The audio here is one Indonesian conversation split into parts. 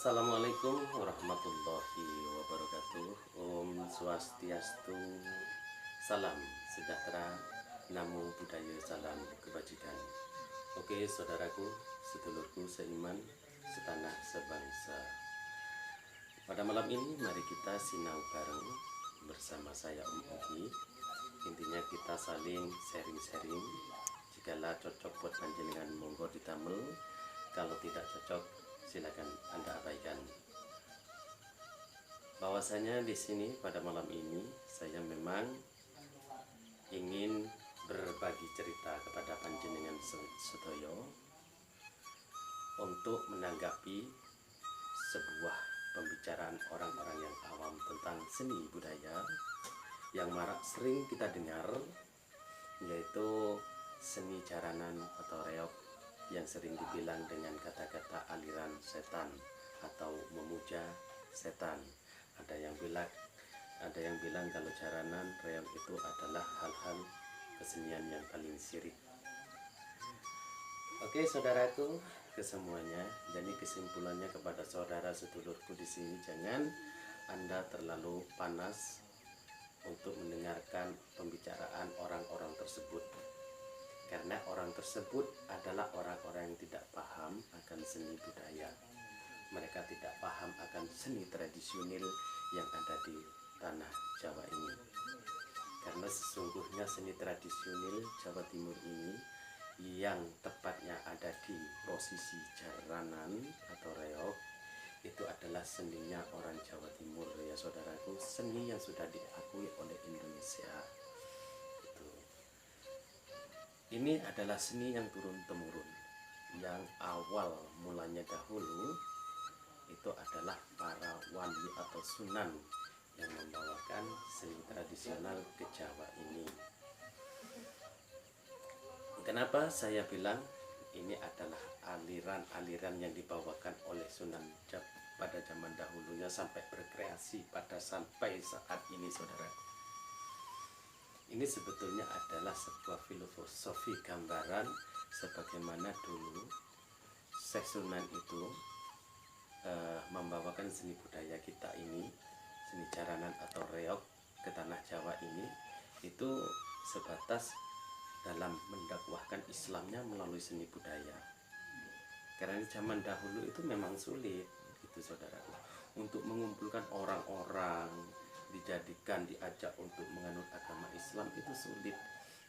Assalamualaikum warahmatullahi wabarakatuh. Om Swastiastu. Salam sejahtera. Namo Buddhaya, salam kebajikan. Oke saudaraku, sedulurku seiman, setanah sebangsa. Pada malam ini mari kita sinau bareng bersama saya Om Ogi. Intinya kita saling sharing-sharing. Jikalau cocok buat panjenengan monggo ditamel. Kalau tidak cocok silakan Anda abaikan. Bahwasanya di sini pada malam ini saya memang ingin berbagi cerita kepada panjenengan sedoyo untuk menanggapi sebuah pembicaraan orang-orang yang awam tentang seni budaya yang marak sering kita dengar, yaitu seni jaranan atau reog yang sering dibilang dengan kata-kata aliran setan atau memuja setan. Ada yang bilang kalau jaranan reog itu adalah hal-hal kesenian yang paling syirik. Oke saudaraku kesemuanya, jadi kesimpulannya kepada saudara sedulurku di sini, jangan Anda terlalu panas untuk mendengarkan pembicaraan orang-orang tersebut. Karena orang tersebut adalah orang-orang yang tidak paham akan seni budaya. Mereka tidak paham akan seni tradisional yang ada di tanah Jawa ini. Karena sesungguhnya seni tradisional Jawa Timur ini yang tepatnya ada di posisi jaranan atau reog itu adalah seninya orang Jawa Timur ya saudaraku, seni yang sudah diakui oleh Indonesia. Ini adalah seni yang turun-temurun, yang awal mulanya dahulu itu adalah para wali atau sunan yang membawakan seni tradisional ke Jawa ini. Kenapa saya bilang ini adalah aliran-aliran yang dibawakan oleh Sunan pada zaman dahulunya sampai berkreasi sampai saat ini saudara. Ini sebetulnya adalah sebuah filosofi gambaran sebagaimana dulu Syekh Sunan itu membawakan seni budaya kita ini, seni jaranan atau reog ke tanah Jawa ini, itu sebatas dalam mendakwahkan Islamnya melalui seni budaya. Karena di zaman dahulu itu memang sulit, itu saudaraku, untuk mengumpulkan orang-orang diajak untuk menganut agama Islam itu sulit.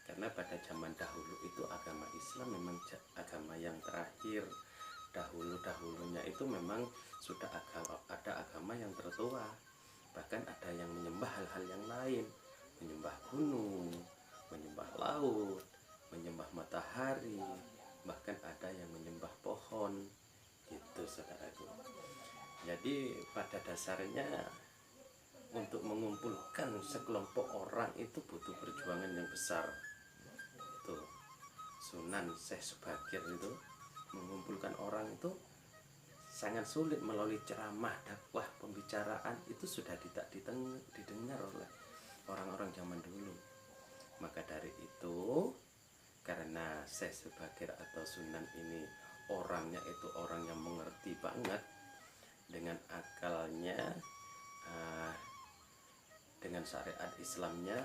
Karena pada zaman dahulu itu agama Islam memang agama yang terakhir. Dahulunya itu memang sudah ada agama yang tertua. Bahkan ada yang menyembah hal-hal yang lain, menyembah gunung, menyembah laut, menyembah matahari, bahkan ada yang menyembah pohon, gitu saudaraku. Jadi pada dasarnya untuk mengumpulkan sekelompok orang itu butuh perjuangan yang besar. Tuh, Sunan Syekh Subagir itu mengumpulkan orang itu sangat sulit melalui ceramah, dakwah, pembicaraan itu sudah tidak didengar oleh orang-orang zaman dulu. Maka dari itu, karena Syekh Subagir atau Sunan ini orangnya itu orang yang mengerti banget dengan akalnya, dengan syariat Islamnya,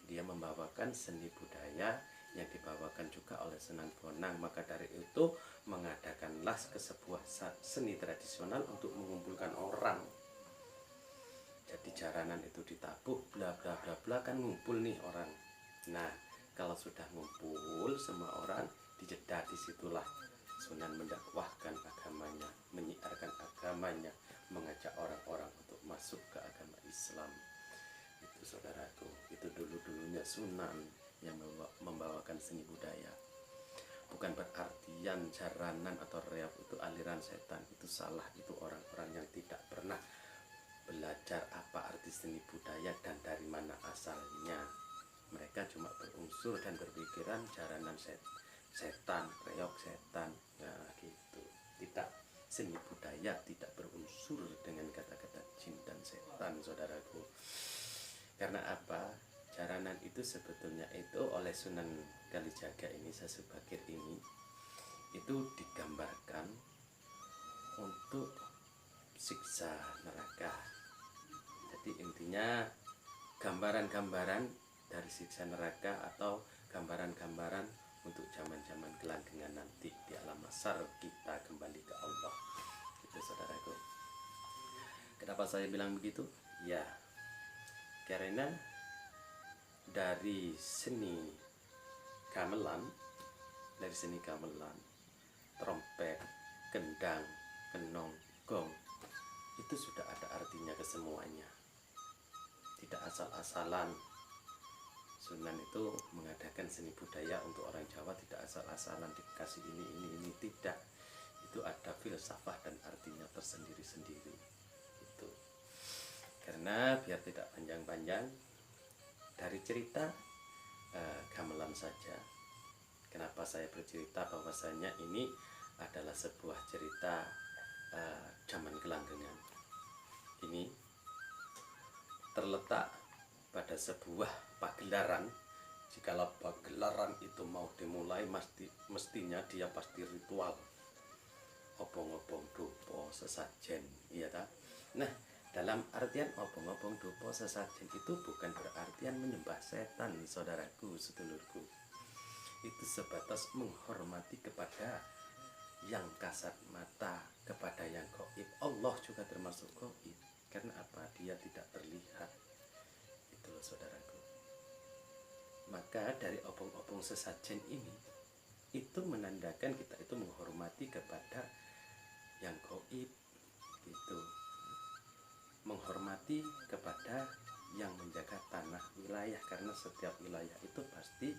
dia membawakan seni budaya yang dibawakan juga oleh Sunan Bonang. Maka dari itu mengadakanlah ke sebuah seni tradisional untuk mengumpulkan orang. Jadi jaranan itu ditabuh, bla bla bla bla, kan ngumpul nih orang. Nah kalau sudah ngumpul semua orang, dijeda disitulah Sunan mendakwahkan agamanya, menyiarkan agamanya, mengajak orang-orang untuk masuk ke agama Islam. Itu saudaraku, itu dulunya Sunan yang membawakan seni budaya. Bukan berartian jaranan atau reog itu aliran setan, itu salah. Itu orang-orang yang tidak pernah belajar apa arti seni budaya dan dari mana asalnya. Mereka cuma berunsur dan berpikiran jaranan setan, reog setan, nah gitu. Tidak, seni budaya tidak berunsur dengan kata-kata jin dan setan saudaraku. Karena apa? Jaranan itu sebetulnya itu oleh Sunan Kalijaga ini, Syekh Subagir ini, itu digambarkan untuk siksa neraka. Jadi intinya gambaran-gambaran dari siksa neraka atau gambaran-gambaran untuk zaman-zaman kelanggengan nanti di alam mahsyar kita kembali ke Allah. Itu saudaraku. Kenapa saya bilang begitu? Ya, karena dari seni gamelan, trompet, kendang, kenong, gong, itu sudah ada artinya kesemuanya. Tidak asal-asalan. Sunan itu mengadakan seni budaya untuk orang Jawa tidak asal-asalan dikasih ini tidak. Itu ada filsafah dan artinya tersendiri-sendiri. Itu. Karena biar tidak panjang-panjang, dari cerita gamelan saja. Kenapa saya bercerita bahwasanya ini adalah sebuah cerita zaman kelanggengan. Ini terletak pada sebuah pagelaran. Jikalau pagelaran itu mau dimulai mestinya dia pasti ritual, obong-obong dupa sesajen, iya tak? Nah, dalam artian obong-obong dupa sesajen itu bukan berartian menyembah setan, saudaraku, sedulurku. Itu sebatas menghormati kepada yang kasat mata, kepada yang gaib. Allah juga termasuk gaib. Karena apa? Dia tidak terlihat. Itu loh, saudaraku. Maka dari obong-obong sesajen ini, itu menandakan kita itu menghormati kepada yang gaib. Itu menghormati kepada yang menjaga tanah wilayah. Karena setiap wilayah itu pasti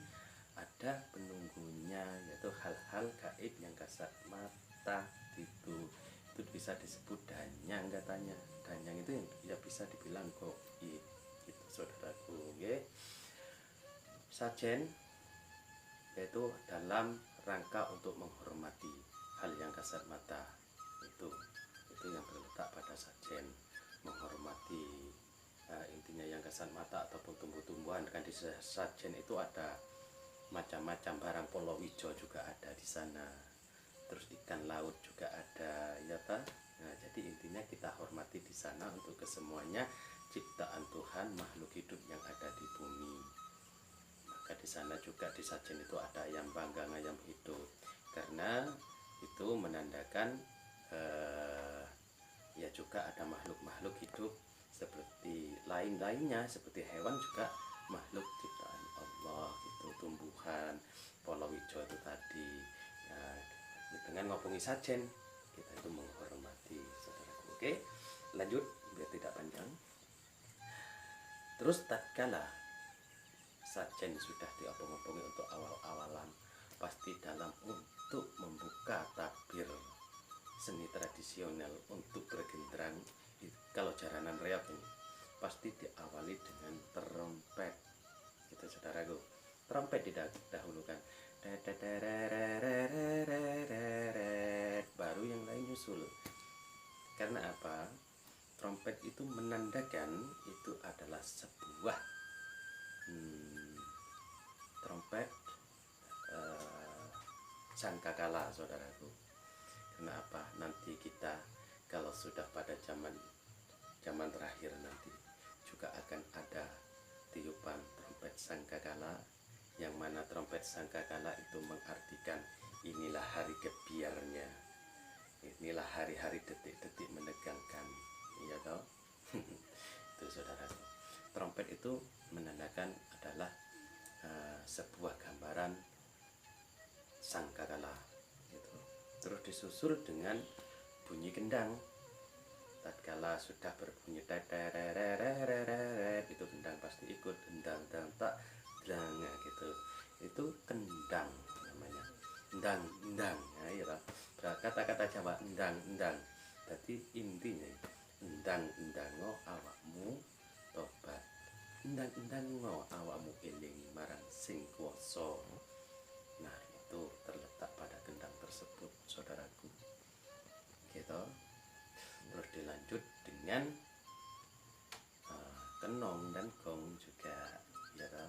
ada penunggunya, yaitu hal-hal gaib yang kasat mata. Itu bisa disebut danyang katanya. Danyang itu yang ya bisa dibilang gaib. Itu saudaraku, okay? Sajen yaitu dalam rangka untuk menghormati hal yang kasat mata. Itu yang terletak pada sajen, menghormati intinya yang kasat mata ataupun tumbuh-tumbuhan. Kan di sajen itu ada macam-macam barang, polowijo juga ada di sana, terus ikan laut juga ada, ya ta? Nah, jadi intinya kita hormati di sana untuk kesemuanya ciptaan Tuhan, makhluk hidup yang ada di bumi. Maka di sana juga di sajen itu ada ayam panggang, ayam hidup, karena itu menandakan ya juga ada makhluk-makhluk hidup seperti lain-lainnya, seperti hewan juga makhluk ciptaan Allah, itu tumbuhan, polowijo itu tadi. Nah, dengan ngopongi sajen kita itu menghormati, saudaraku. Oke, lanjut biar tidak panjang. Terus tatkala sajen sudah diopong-opongi untuk awal-awalan, pasti dalam untuk membuka tabir seni tradisional untuk bergenderang. Kalau jaranan reog ini pasti diawali dengan trompet, gitu saudaraku. Trompet didahulukan, baru yang lain nyusul. Karena apa? Trompet itu menandakan itu adalah sebuah trompet sangkakala, saudaraku. Kenapa? Nanti kita kalau sudah pada zaman terakhir nanti juga akan ada tiupan trompet sangkakala, yang mana trompet sangkakala itu mengartikan inilah hari kebiarnya, inilah hari-hari detik-detik menegangkan, iya toh? Itu saudaraku. Trompet itu menandakan adalah sebuah gambaran sangkakala gitu. Terus disusul dengan bunyi kendang. Tatkala sudah berbunyi itu kendang pasti ikut, endang dang tak dranga gitu. Itu kendang namanya. Endang, ya, kata-kata Jawa endang. Jadi intinya endang-endango awakmu tobat, endang-endango awakmu eling marang sing kuwasa. Nah, itu terletak pada kendang tersebut, saudaraku. Gitu. Terus dilanjut dengan kenong dan gong juga, ya kan?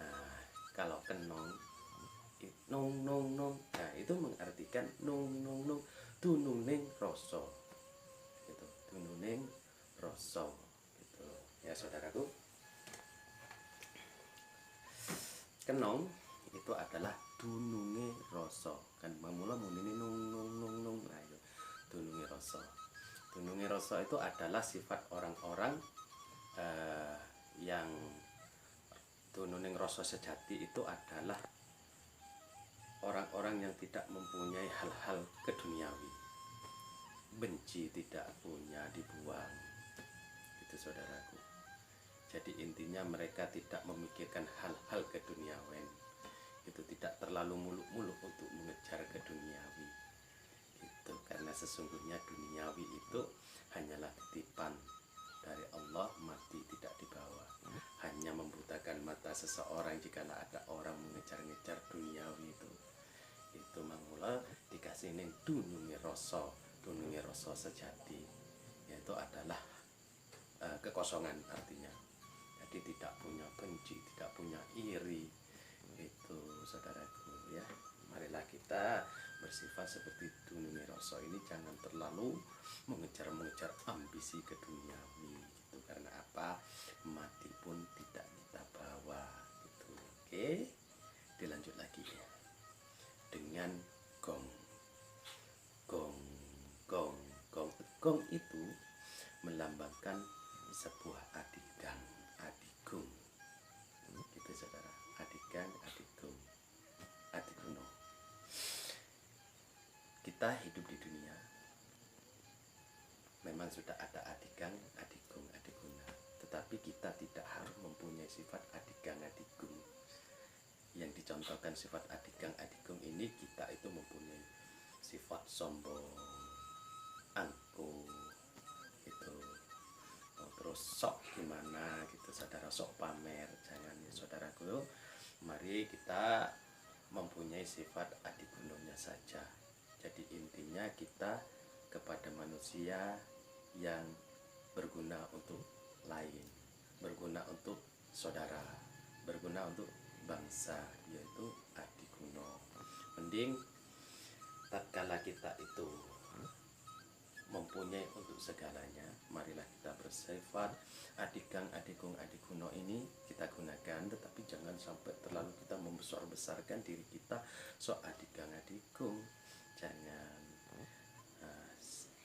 Nah, kalau kenong nong, nah itu mengartikan nong tunung ning rasa. Gitu. rasa gitu ya saudaraku. Kenong itu adalah dununge rasa kan mamula munine nung nung nung nung. Nah itu dununge rasa. Dununge rasa itu adalah sifat orang-orang yang dununge rasa sejati itu adalah orang-orang yang tidak mempunyai hal-hal keduniawi, benci tidak punya dibuang itu saudaraku. Jadi intinya mereka tidak memikirkan hal-hal keduniawian, itu tidak terlalu muluk-muluk untuk mengejar keduniawi itu, karena sesungguhnya duniawi itu hanyalah titipan dari Allah, mati tidak dibawa. Hanya membutakan mata seseorang jika ada orang mengejar-ngejar duniawi itu mangula dikasih ning dununge rasa sejati, yaitu adalah kekosongan artinya. Jadi tidak punya benci, tidak punya iri itu saudaraku ya. Marilah kita bersifat seperti dununge rasa ini, jangan terlalu mengejar ambisi keduniawi gitu. Karena apa? Mati pun tidak kita bawa gitu. Oke, dilanjut lagi ya dengan gong. Gong itu melambangkan sebuah adigang, adigung gitu saudara. Adigang, adigung, adiguno. Kita hidup di dunia memang sudah ada adigang, adigung, adiguna, tetapi kita tidak harus mempunyai sifat adigang, adigung. Yang dicontohkan sifat adigang, adigung ini, kita itu mempunyai sifat sombong, angkuh itu, terus sok gimana gitu saudara, sok pamer, jangan ya saudaraku. Mari kita mempunyai sifat adigunonya saja. Jadi intinya kita kepada manusia yang berguna untuk lain, berguna untuk saudara, berguna untuk bangsa, yaitu adiguno. Mending tatkala kita itu mempunyai untuk segalanya, marilah kita bersifat adigang, adigung, adiguno ini kita gunakan, tetapi jangan sampai terlalu kita membesar-besarkan diri kita so adigang, adigung, jangan.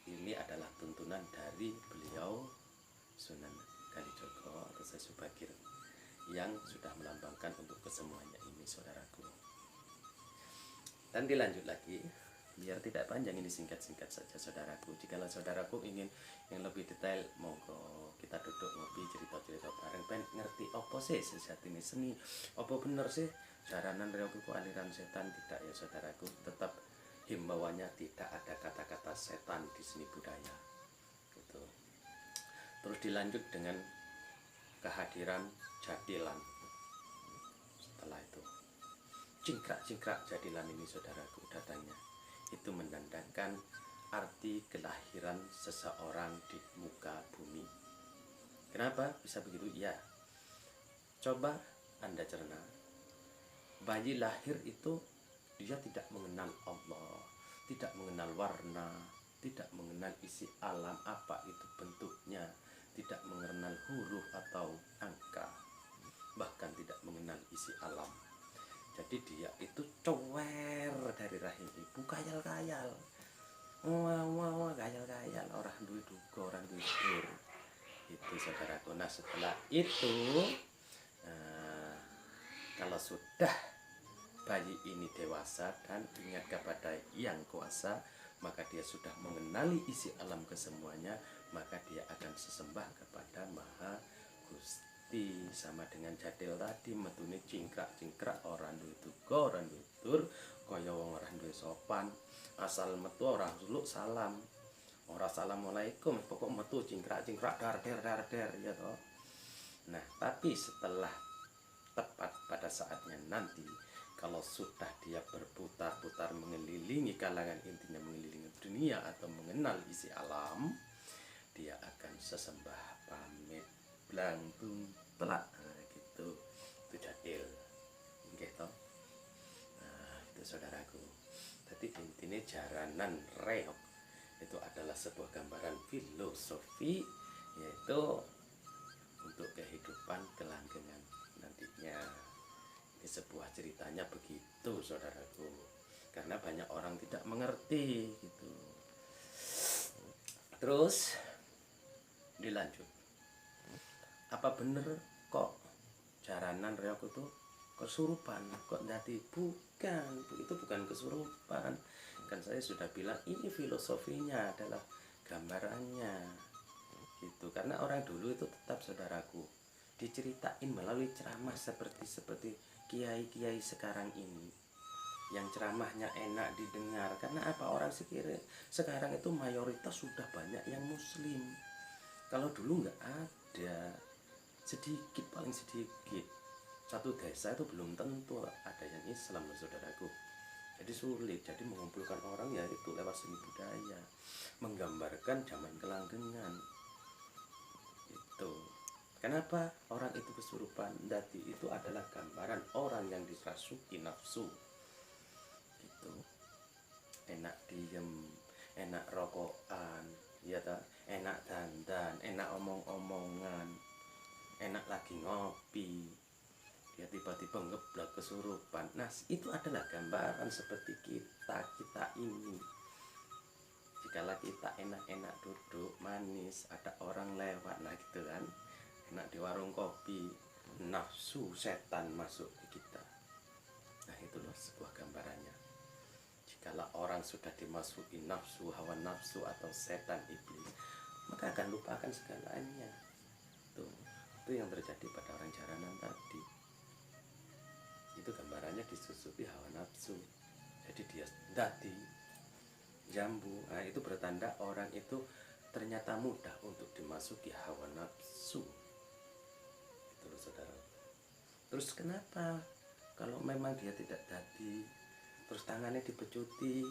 Ini adalah tuntunan dari beliau Sunan Kalijogo atau Syekh Subagir yang sudah melambangkan untuk kesemuanya ini saudaraku. Dan dilanjut lagi, biar tidak panjang ini singkat-singkat saja saudaraku. Jikalau saudaraku ingin yang lebih detail, monggo kita duduk ngopi, cerita-cerita bareng, pengen ngerti apa sih sejati ini seni, apa bener sih jaranan reog itu aliran setan, tidak ya saudaraku. Tetap himbauannya tidak ada kata-kata setan di seni budaya gitu. Terus dilanjut dengan kehadiran jadilan. Setelah itu cingkrak-cingkrak jadilan ini saudaraku datangnya, itu menandakan arti kelahiran seseorang di muka bumi. Kenapa bisa begitu? Ya, coba Anda cerna, bayi lahir itu dia tidak mengenal Allah, tidak mengenal warna, tidak mengenal isi alam apa itu bentuknya, tidak mengenal huruf atau angka, bahkan tidak mengenal isi alam. Jadi dia itu cower dari rahim ibu, kayal-kayal, kayal-kayal, orang duit duga, orang duit dur. Itu saudaraku. Nah setelah itu, kalau sudah bayi ini dewasa dan ingat kepada yang kuasa, maka dia sudah mengenali isi alam kesemuanya, maka dia akan sesembah kepada Maha Gusti. Sama dengan jadil tadi, metune cingkrak-cingkrak, orang duwe tuga, orang duwe tur, kaya wong orang duwe sopan, asal metu orang suluk salam, ora assalamualaikum, pokok metu cingkrak-cingkrak dar-der ya toh. Nah, tapi setelah tepat pada saatnya nanti, kalau sudah dia berputar-putar mengelilingi kalangan, intinya mengelilingi dunia atau mengenal isi alam, dia akan sesembah pamit blantung telak, nah, gitu. Itu jadil gitu. Nah itu saudaraku, jadi intinya jaranan reog itu adalah sebuah gambaran filosofi yaitu untuk kehidupan kelanggengan nantinya. Ini sebuah ceritanya begitu saudaraku, karena banyak orang tidak mengerti gitu. Terus dilanjut, apa bener kok jaranan reok itu kesurupan? Kok nanti bukan, itu bukan kesurupan. Kan saya sudah bilang ini filosofinya adalah gambarannya gitu. Karena orang dulu itu tetap saudaraku diceritain melalui ceramah seperti kiai-kiai sekarang ini, yang ceramahnya enak didengar. Karena apa? Orang sekarang itu mayoritas sudah banyak yang muslim. Kalau dulu nggak ada, sedikit, paling sedikit. Satu desa itu belum tentu ada yang Islam loh saudaraku. Jadi sulit. Jadi mengumpulkan orang ya itu lewat seni budaya, menggambarkan zaman kelanggengan itu. Kenapa orang itu kesurupan? Dadi itu adalah gambaran orang yang dirasuki nafsu gitu. Enak diem, enak rokokan, ya tak? Enak dandan, enak omong-omongan, enak lagi ngopi, dia tiba-tiba ngeblak kesurupan. Nah itu adalah gambaran seperti kita ini. Jikalau kita enak-enak duduk manis, ada orang lewat, nah gitu kan, enak di warung kopi, nafsu setan masuk ke kita. Nah itu loh sebuah gambarannya. Jikalau orang sudah dimasuki nafsu, hawa nafsu atau setan iblis, maka akan lupakan segalanya. Itu yang terjadi pada orang jaranan tadi. Itu gambarannya disusupi hawa nafsu. Jadi dia dadi jambu. Nah itu bertanda orang itu ternyata mudah untuk dimasuki hawa nafsu. Itu loh saudara. Terus kenapa kalau memang dia tidak dadi, terus tangannya dipecuti,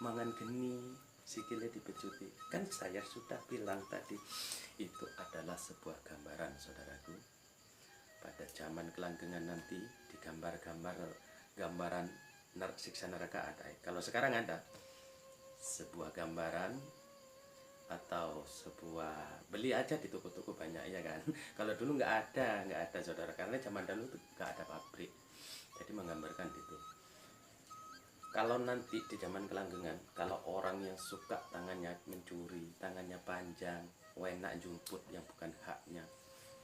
mangan geni, sikilnya dipecuti? Kan saya sudah bilang tadi, itu adalah sebuah gambaran saudaraku. Pada zaman kelanggengan nanti gambaran siksa neraka ada. Kalau sekarang ada sebuah gambaran atau sebuah, beli aja di toko-toko banyak ya kan. Kalau dulu nggak ada saudara, karena zaman dulu tuh nggak ada pabrik, jadi menggambarkan itu. Kalau nanti di zaman kelanggengan, kalau orang yang suka tangannya mencuri, tangannya panjang, enak jumput yang bukan haknya,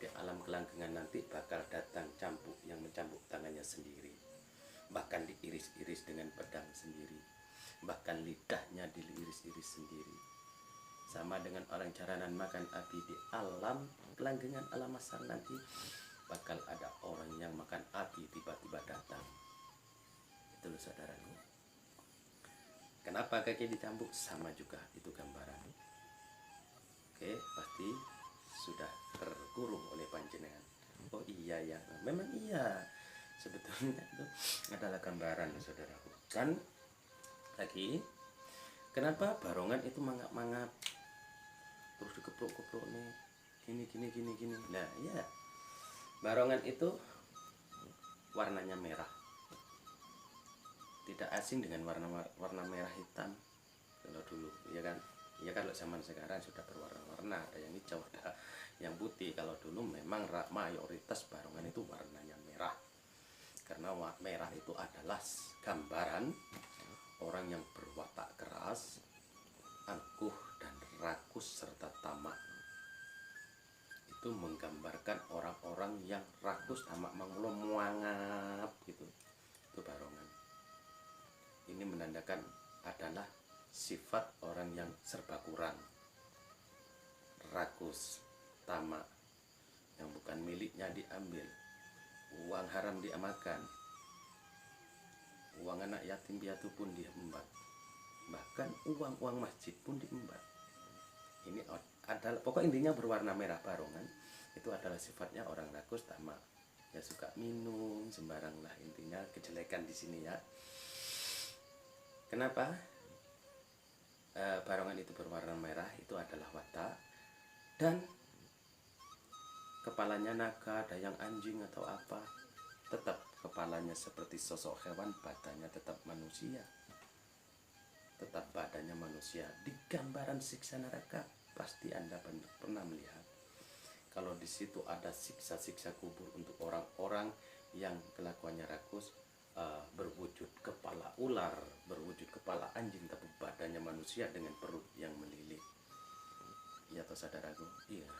di alam kelanggengan nanti bakal datang cambuk yang mencambuk tangannya sendiri, bahkan diiris-iris dengan pedang sendiri, bahkan lidahnya diiris-iris sendiri. Sama dengan orang jaranan makan api di alam kelanggengan, alam masal nanti bakal ada orang yang makan api tiba-tiba datang. Itu loh saudaraku. Kenapa kaki dicambuk? Sama juga itu gambaran. Oke, pasti sudah terkurung oleh panjenengan. Oh iya ya, memang iya. Sebetulnya itu adalah gambaran saudaraku. Kan lagi, kenapa barongan itu mangap-mangap, terus dikeprok-keprok nih, gini. Nah iya, barongan itu warnanya merah, tidak asing dengan warna merah hitam kalau dulu, ya kan? Ya kalau zaman sekarang sudah berwarna-warna, ada yang hijau, ada yang putih. Kalau dulu memang mayoritas barongan itu warnanya merah, karena merah itu adalah gambaran orang yang berwatak keras, angkuh dan rakus serta tamak. Itu menggambarkan orang-orang yang rakus, tamak, muangap gitu. Itu barongan. Ini menandakan adalah sifat orang yang serba kurang, rakus, tamak, yang bukan miliknya diambil, uang haram dia makan, uang anak yatim piatu pun diembat, bahkan uang masjid pun diembat. Ini adalah pokok intinya berwarna merah barongan. Itu adalah sifatnya orang rakus, tamak, ya suka minum sembarang lah, intinya kejelekan di sini ya. Kenapa barongan itu berwarna merah? Itu adalah watak, dan kepalanya naga, dayang anjing atau apa, tetap kepalanya seperti sosok hewan, badannya tetap manusia, tetap badannya manusia. Di gambaran siksa neraka pasti Anda pernah melihat kalau di situ ada siksa-siksa kubur untuk orang-orang yang kelakuannya rakus, berwujud kepala ular, berwujud kepala anjing, tapi badannya manusia dengan perut yang melilit. Iya toh saudaraku? Iya.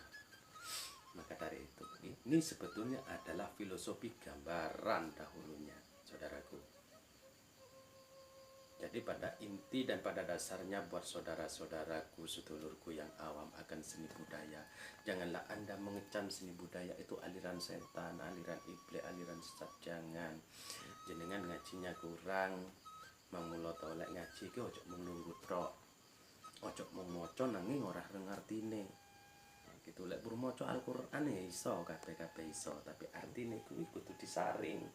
Maka dari itu, ini sebetulnya adalah filosofi gambaran dahulunya, saudaraku. Jadi pada inti dan pada dasarnya buat saudara-saudaraku, sedulurku yang awam akan seni budaya, janganlah Anda mengecam seni budaya itu aliran setan, aliran iblis, aliran sesat. Jangan. Jenengan ngajinya kurang, mangulo tolek ngaji ki ojo menunggu tok. Ojo mung maca nanging ora ngertine. Gitu lek buru maca Al-Qur'an ya iso, kabeh-kabeh iso, tapi artine kuwi kudu disaring.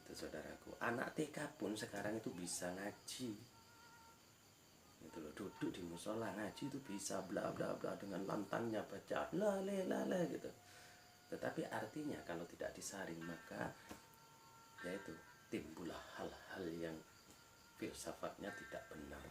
Itu saudaraku, anak TK pun sekarang itu bisa ngaji. Itu loh, duduk di musola ngaji itu bisa bla bla bla dengan lantangnya baca la la gitu. Tetapi artinya kalau tidak disaring maka yaitu timbullah hal-hal yang filsafatnya tidak benar.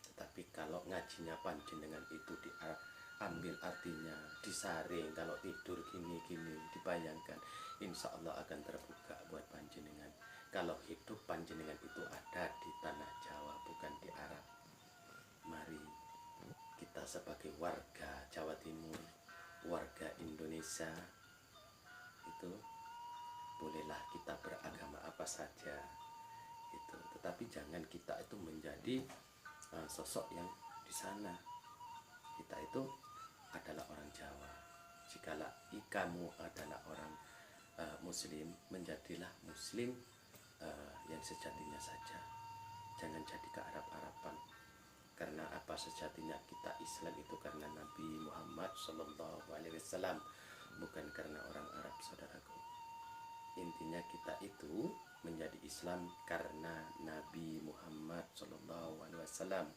Tetapi kalau ngajinya panjenengan itu diambil artinya, disaring, kalau tidur gini-gini dibayangkan, insya Allah akan terbuka buat panjenengan. Kalau hidup panjenengan itu ada di tanah Jawa, bukan di Arab. Mari kita sebagai warga Jawa Timur, warga Indonesia, itu bolehlah kita beragama apa saja itu, tetapi jangan kita itu menjadi sosok yang di sana. Kita itu adalah orang Jawa. Jikalau kamu adalah orang Muslim, menjadilah Muslim yang sejatinya saja. Jangan jadi ke Arab-Araban. Karena apa sejatinya kita Islam itu karena Nabi Muhammad SAW, bukan karena orang Arab, saudaraku. Intinya kita itu menjadi Islam karena Nabi Muhammad SAW,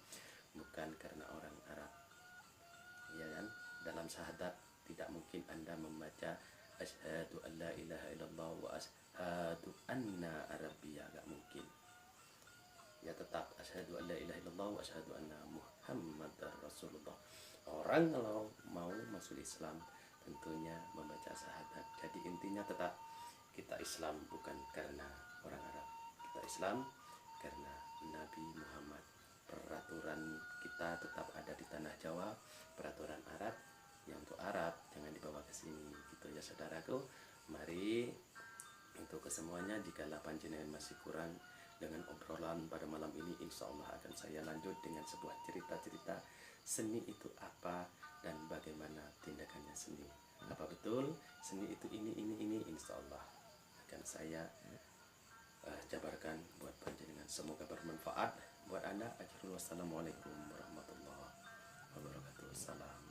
bukan karena orang Arab. Ya kan? Dalam syahadat tidak mungkin Anda membaca asyhadu an la ilaha illallah wa asyhadu anna arabiyya, gak mungkin. Ya tetap asyhadu an la ilaha illallah wa asyhadu anna muhammadar rasulullah. Orang kalau mau masuk Islam tentunya membaca syahadat. Jadi intinya tetap kita Islam bukan karena orang Arab. Kita Islam karena Nabi Muhammad. Peraturan kita tetap ada di tanah Jawa. Peraturan Arab yang untuk Arab jangan dibawa ke sini. Gitu ya saudaraku. Mari untuk kesemuanya, jika panjenengan masih kurang dengan obrolan pada malam ini, insya Allah akan saya lanjut dengan sebuah cerita-cerita seni itu apa dan bagaimana tindakannya seni. Apa betul seni itu ini, insya Allah akan saya jabarkan buat panjenengan. Semoga bermanfaat buat Anda. Wassalamualaikum warahmatullahi wabarakatuh. Salam.